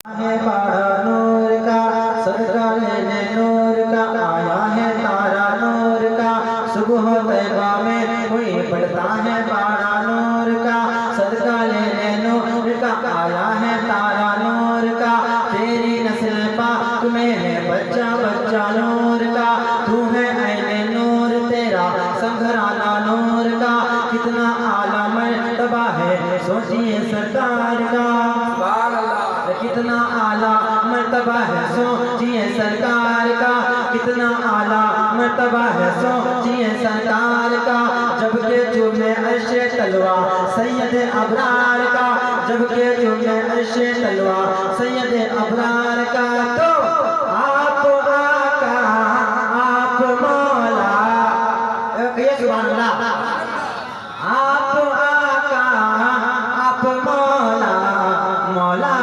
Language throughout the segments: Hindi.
है बड़ा नूर का सदका लेने नूर का आया है तारा नूर का सुबह तैबा में कोई पढ़ता है बड़ा नूर का सदका लेने नूर का आया है तारा नूर का तेरी नस्ल पाक में है बच्चा बच्चा नूर का तू है ऐने नूर तेरा संघराना नूर का कितना आला मर्तबा है सोचिए सरकार का कितना आला मर्तबा है सोचिए सरकार का कितना आला मर्तबा है सोचिए सरकार का जबकि चूमे अर्शे तलवा सैयद अबरार का जबकि चूमे अर्शे तलवा सैयद अबरार का तो आप आका आप मौला सुभान अल्लाह आप आका आप मौला मौला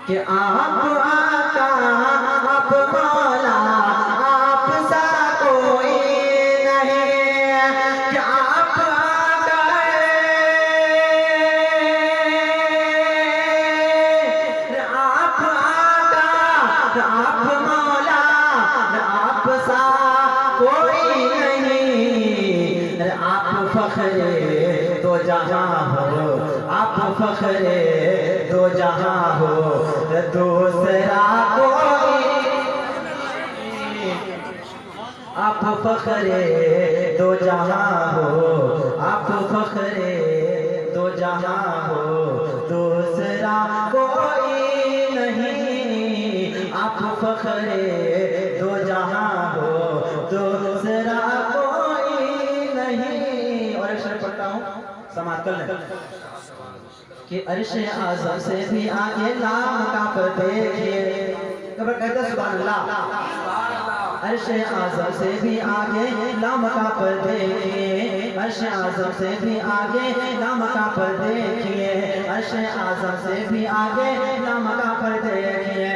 कि आप आका आप मौला आप सा कोई नहीं कि आप आका आप आका आप मौला आप सा कोई नहीं आप फखरे दो जहां हो आप फखरे दो जहां हो दूसरा कोई आप फखरे दो जहां हो आप फखरे दो जहां हो दूसरा कोई नहीं आप फखरे दो जहां हो दूसरा कोई नहीं। और एक शेर पढ़ता हूँ समाप्त कर लें कि अर्शे आज़म से भी आगे लाम का पर देखिए कब कहते सुभान अल्लाह अर्शे आज़म से भी आगे लाम का पर देखिए अर्शे आज़म से भी आगे लाम का पर देखिए अर्शे आज़म से भी आगे लाम का पर देखिए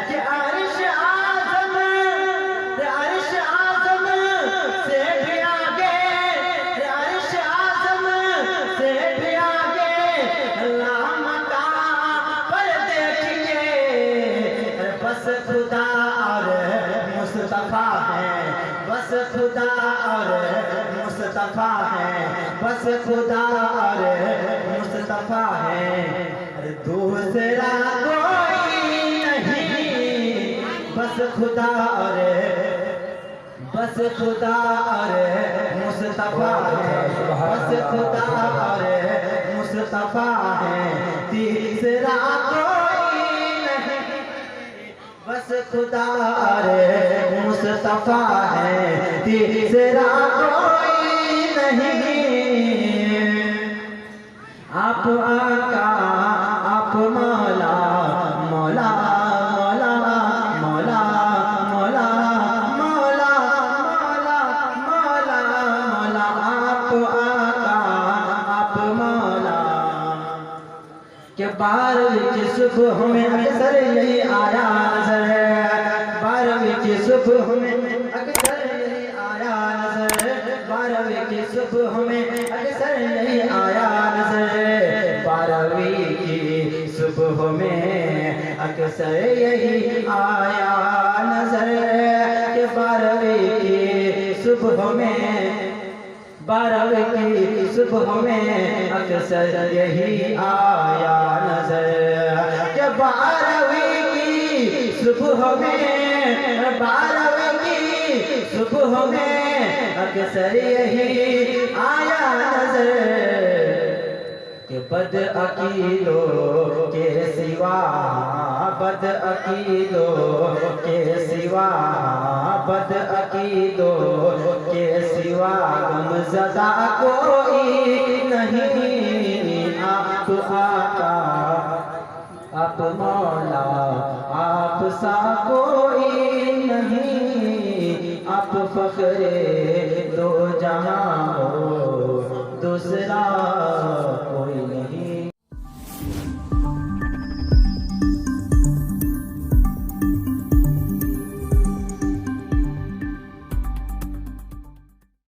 कि अर्श आज़म से भी आगे अर्श आज़म से भी आगे बस खुदा और मुस्तफा है बस खुदा और मुस्तफा है बस खुदा और मुस्तफा है दूसरा कोई नहीं बस खुदा और मुस्तफा है बस खुदा और मुस्तफा है तीसरा कोई नहीं बस खुदा और मुस्तफा है तीसरा कोई नहीं। आप आका आप मौला मौला मौला मौला मौला मौला मौला मौला मौला आप आका आप मौला के 12वीं की सुबह में अक्सर यही आया नजर 12वीं की सुबह में अक्सर यही आया नजर 12वीं की सुबह में अक्सर यही आया नजर 12वीं की सुबह में अक्सर यही आया नजर के 12वीं की सुबह में 12वीं की सुबह में अक्सर यही आया नजर के 12वीं की सुबह में 12वीं की सुबह में अक्सर यही आया नजर के बद अकीदों के सिवा, बद अकीदों के सिवा, बद अकीदों के सिवा गमज़दा कोई नहीं। आप आका, आप मौला, आप सा कोई नहीं। आप फखरे दो जहां हो, दूसरा